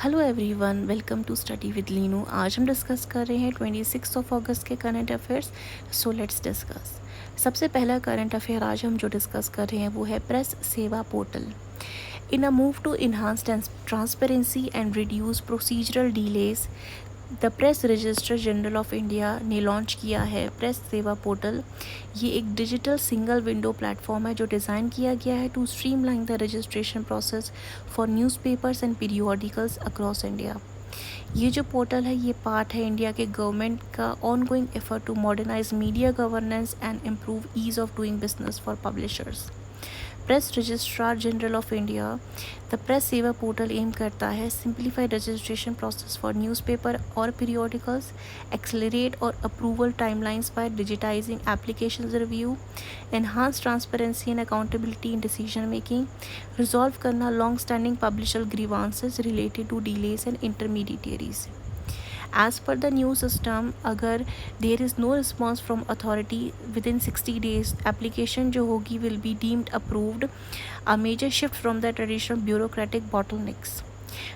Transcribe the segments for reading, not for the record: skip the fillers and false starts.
Hello everyone, welcome to study with Leenu. आज हम discuss कर रहे हैं 26 अगस्त के current affairs. So let's discuss. सबसे पहला करंट अफेयर आज हम जो डिस्कस कर रहे हैं वो है press Sewa portal. In a move to enhance transparency and reduce procedural delays, the press registrar general of India ने लॉन्च किया है प्रेस सेवा पोर्टल। ये एक डिजिटल सिंगल विंडो प्लेटफॉर्म है जो डिज़ाइन किया गया है to streamline the registration process for newspapers and periodicals across India. ये जो पोर्टल है ये पार्ट है इंडिया के गवर्नमेंट का ongoing effort to modernise media governance and improve ease of doing business for publishers. Press Registrar General of India the press Sewa Portal aim करता है simplified registration process for newspaper और periodicals, accelerate और approval timelines by digitising application review, enhance transparency and accountability in decision making, resolve करना long standing publisher grievances related to delays and intermediaries. As per the new system, अगर there is no response from authority within 60 days, application जो होगी will be deemed approved, a major shift from the traditional bureaucratic bottlenecks.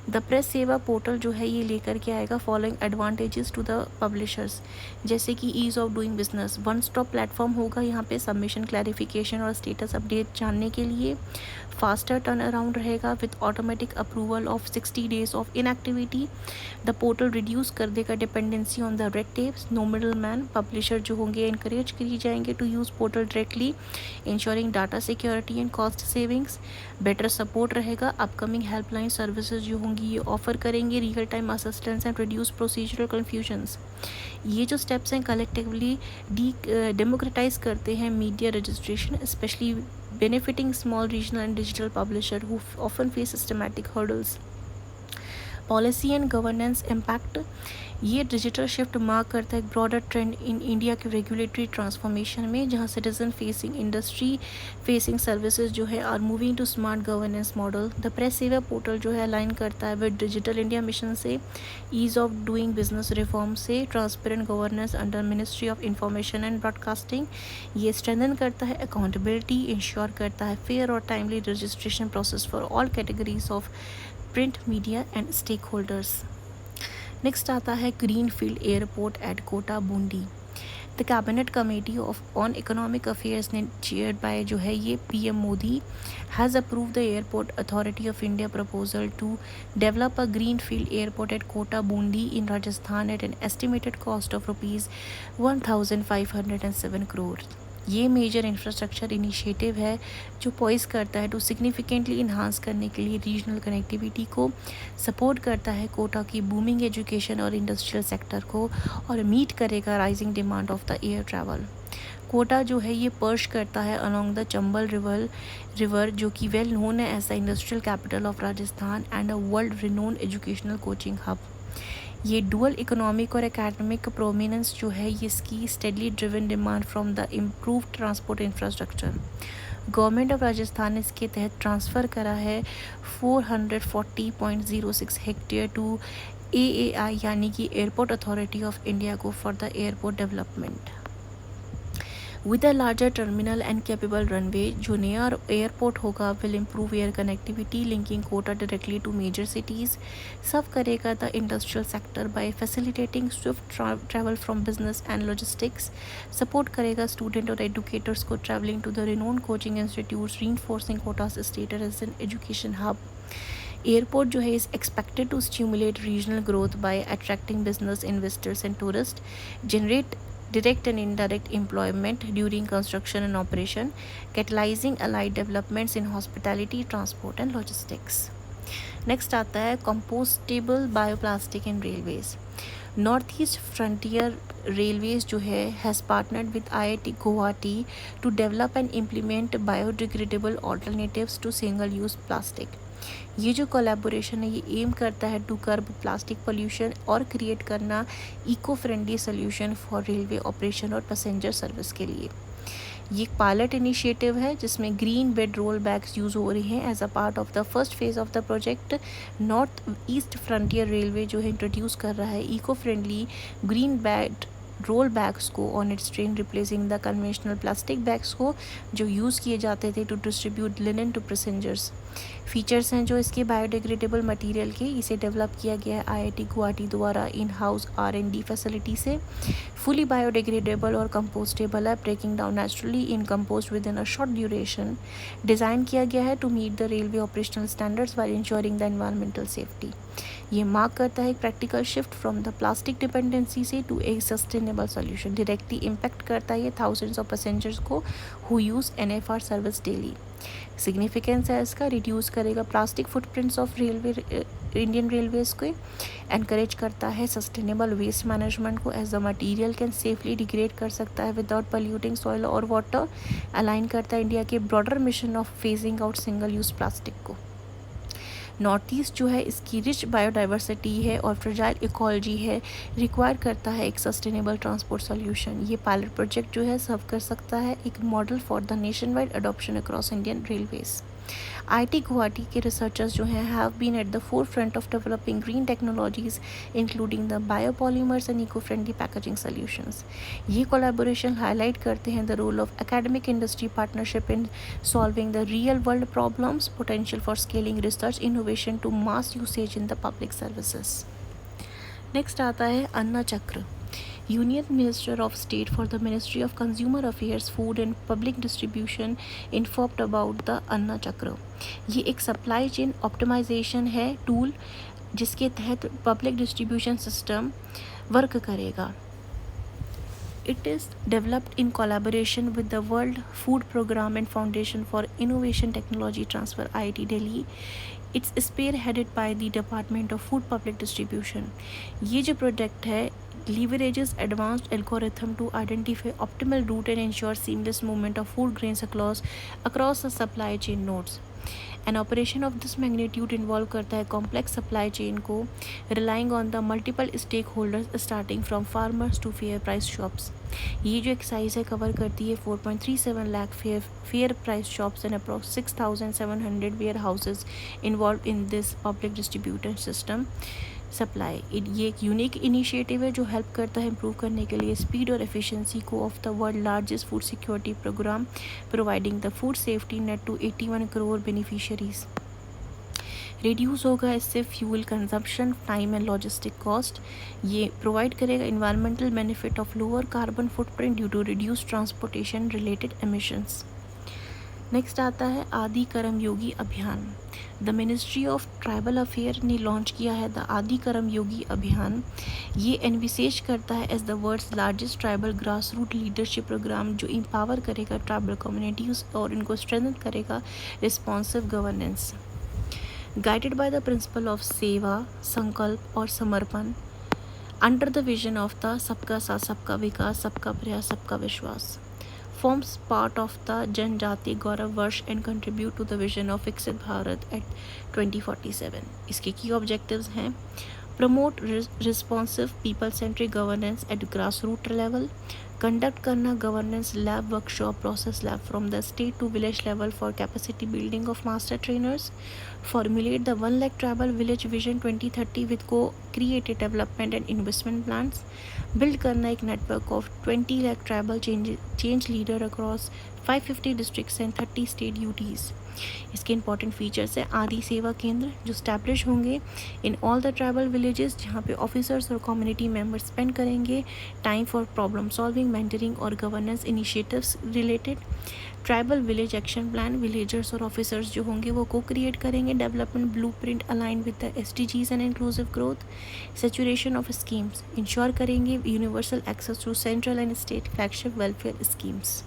The press Sewa portal जो है ये लेकर के आएगा following advantages to the publishers, जैसे कि ease of doing business. One stop platform होगा यहाँ पे सबमिशन, क्लैरिफिकेशन और स्टेटस अपडेट जानने के लिए। फास्टर टर्न अराउंड रहेगा with automatic approval of 60 days of inactivity. The portal reduce कर देगा dependency on the red tapes, no middle man. Publisher जो होंगे इनकरेज किए जाएंगे to use portal directly, ensuring data security and cost savings. Better support रहेगा, upcoming helpline services जो होंगी ये ऑफर करेंगे real time assistance and reduce procedural confusions. ये जो स्टेप्स हैं कलेक्टिवली डेमोक्रेटाइज करते हैं media registration, specially benefiting small regional and digital publisher who often face systematic hurdles. Policy and governance impact, ये डिजिटल शिफ्ट मार्क करता है एक broader trend in India के रेगुलेटरी ट्रांसफॉर्मेशन में, जहाँ citizen facing industry facing services जो है are moving to smart governance model. The press Sewa portal जो है अलाइन करता है विद डिजिटल इंडिया मिशन से, ease of doing business reform से, transparent governance under Ministry of Information and Broadcasting. ये strengthen करता है अकाउंटेबिलिटी, इंश्योर करता है फेयर और timely registration process for all categories of print media and stakeholders. Next आता है greenfield airport at Kota Bundi. The cabinet committee on economic affairs ने chaired by जो है ये PM Modi has approve the airport authority of India proposal to develop a greenfield airport at Kota Bundi in Rajasthan at an estimated cost of ₹1507 crore. ये major infrastructure initiative है जो poised करता है to significantly enhance करने के लिए रीजनल कनेक्टिविटी को, सपोर्ट करता है कोटा की बूमिंग एजुकेशन और इंडस्ट्रियल सेक्टर को, और मीट करेगा rising demand of the air travel. Kota जो है ये पर्श करता है अलॉन्ग द चंबल रिवर जो कि वेल नोन है as the industrial capital of Rajasthan and a world renowned educational coaching hub. ये डुअल इकोनॉमिक और एकेडमिक प्रोमिनेंस जो है ये इसकी steadily driven demand from the improve transport infrastructure. Government of Rajasthan ने इसके तहत ट्रांसफ़र करा है 440.06 हेक्टेयर टू एएआई यानी कि एयरपोर्ट अथॉरिटी ऑफ इंडिया को for the airport development. With a larger terminal and capable runway, जो नया एयरपोर्ट होगा will improve air connectivity linking Kota directly to major cities, serve करेगा the industrial sector by facilitating swift travel from business and logistics, support करेगा student और educators को travelling to the renowned coaching institutes, reinforcing Kota's status as an education hub. Airport जो है is expected to stimulate regional growth by attracting business investors and tourist, generate direct and indirect employment during construction and operation, catalyzing allied developments in hospitality, transport and logistics. Next आता है compostable bioplastic in railways. North east frontier railways जो है has partnered with IIT Guwahati to develop and implement biodegradable alternatives to single use plastic. ये जो collaboration है ये aim करता है टू कर्ब प्लास्टिक पोल्यूशन और क्रिएट करना eco friendly solution for railway operation और पैसेंजर सर्विस के लिए। ये एक पायलट इनिशिएटिव है जिसमें green bed roll bags use हो रही हैं as a part of the first phase of the project. North east Frontier Railway जो है इंट्रोड्यूस कर रहा है eco friendly green bed roll bags को on its train, replacing the conventional plastic bags को जो यूज़ किए जाते थे to distribute linen to passengers. Features हैं जो इसके बायोडिग्रेडेबल मटेरियल के, इसे डेवलप किया गया है आईआईटी गुवाहाटी द्वारा इन हाउस R&D फैसिलिटी से। फुली बायोडिग्रेडेबल और कंपोस्टेबल है, breaking down naturally in compost within a short duration. Design किया गया है to meet the railway operational standards while ensuring the environmental safety. ये मार्क करता है एक practical shift from the plastic dependency से to a sustainable solution. Directly impact करता है ये थाउजेंड्स ऑफ पैसेंजर्स को who use NFR service daily. Significance है इसका, रिड्यूस करेगा plastic footprints of Indian railways को, एनकरेज करता है सस्टेनेबल वेस्ट मैनेजमेंट को as the material can safely degrade कर सकता है विदाउट पॉल्यूटिंग सॉइल और वाटर, अलाइन करता है इंडिया के broader mission of phasing out single use plastic को। नॉर्थ ईस्ट जो है इसकी रिच बायोडाइवर्सिटी है और फ्रेजाइल इकोलॉजी है, रिक्वायर करता है एक सस्टेनेबल ट्रांसपोर्ट सॉल्यूशन। ये पायलट प्रोजेक्ट जो है सर्व कर सकता है एक model for the nationwide adoption across Indian railways. IIT Guwahati के रिसर्चर्स जो हैं have been at the forefront of developing green technologies including the biopolymers and eco friendly packaging solutions. ये कोलैबोरेशन हाईलाइट करते हैं the role of academic industry partnership in solving the real world problems, potential for scaling research innovation to mass usage in the public services. Next आता है अन्ना चक्र। Union Minister of State for the Ministry of Consumer Affairs, Food and Public Distribution informed about the अन्ना चक्र। ये एक supply chain optimisation है tool जिसके तहत public distribution system work करेगा। It is developed in collaboration with the World Food Programme and Foundation for Innovation Technology Transfer IIT Delhi. It's spearheaded by the Department of Food Public Distribution. ये जो project है leverages advanced algorithm to identify optimal route and ensure seamless movement of food grains across the supply chain nodes. An operation of this magnitude involve करता है complex supply chain को, relying on the multiple stakeholders starting from farmers to fair price shops. ये जो excise है cover करती है 4.37 lakh fair price shops and approx 6,700 warehouses involved in this public distribution system supply. ये एक unique initiative है जो हेल्प करता है इम्प्रूव करने के लिए स्पीड और एफिशिएंसी को of the world largest food security program, providing the food safety net to 81 crore beneficiaries. Reduce होगा इससे fuel consumption, time and logistic cost. ये प्रोवाइड करेगा environmental benefit of lower carbon footprint due to reduce transportation related emissions. Next आता है Adi Karmayogi Abhiyan. The ministry of tribal affair ने launch किया है the आदि कर्म योगी अभियान। ये एनविसेज करता है as the world's largest tribal grass root leadership program जो एम्पावर करेगा ट्राइबल कम्युनिटीज़ और इनको स्ट्रेंथन करेगा responsive governance. Guided by the principle of sewa, sankalp और samarpan under the vision of the sabka saath सबका विकास, सबका प्रयास, सबका विश्वास, forms part of the जनजाति गौरव वर्ष and contribute to the vision of विकसित भारत at 2047। इसके की ऑब्जेक्टिव्स हैं promote responsive people centric governance at grass root level, conduct करना governance lab, workshop, process lab from the state to village level for capacity building of master trainers, formulate the 1 lakh tribal village vision 2030 with co-created development and investment plans, build करना एक network of 20 lakh tribal change leader across 550 districts and 30 state UTs। इसके important features है आदि सेवा केंद्र जो establish होंगे in all the tribal villages जहाँ पे officers और community members spend करेंगे time for problem solving, mentoring और governance initiatives related. Tribal village action plan, villagers और ऑफिसर्स जो होंगे वो को क्रिएट करेंगे development blueprint align with the SDGs and inclusive growth. Saturation of schemes ensure करेंगे universal access to central and state flagship welfare schemes.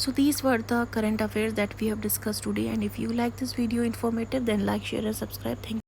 So these were the current affairs that we have discussed today, and if you like this video informative then like, share and subscribe. Thank you.